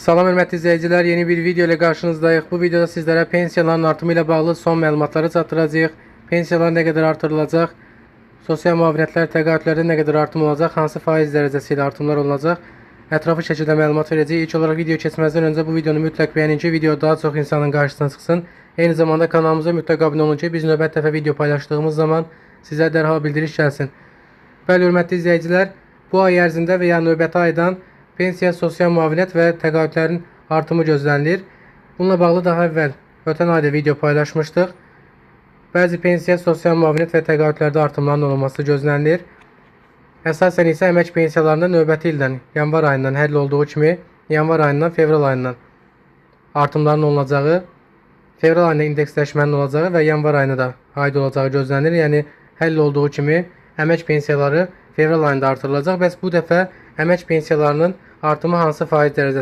Salam hörmətli izləyicilər, yeni bir video ilə qarşınızdayıq. Bu videoda sizlərə pensiyaların artımı ilə bağlı son məlumatları çatdıracağıq. Pensiyalar nə qədər artırılacaq, sosial müavinətlər, təqaüdlərdə nə qədər artım olacaq, hansı faiz dərəcəsi ilə artımlar olacaq, ətraflı şəkildə məlumat verəcəyik. İlk olaraq video keçməzdən öncə bu videonu mütləq bəyənin ki, video daha çox insanın qarşısına çıxsın. Eyni zamanda kanalımıza mütləq abunə olun ki, biz növbəti dəfə video paylaşdığımız zaman sizə dərhal bildiriş gəlsin. Bəli, hörmətli izləyicilər, bu ay ərzində və ya növbəti aydan pensiya, sosial müavinət və təqaüdlərin artımı gözlənilir. Bununla bağlı daha əvvəl ötən ayda video paylaşmışdıq. Bəzi pensiya, sosial müavinət və təqaüdlərdə artımların olunması gözlənilir. Əsasən isə əmək pensiyalarında növbəti ildən, yanvar ayından həll olduğu kimi, yanvar ayından fevral ayından artımların olunacağı, fevral ayında indeksləşmənin olacağı və yanvar ayına da aid olacağı gözlənilir. Yəni həll olduğu kimi əmək pensiyaları fevral ayında artırılacaq. Bəs bu dəfə əmək pensiyalarının artımı hansı faiz dərəcəsi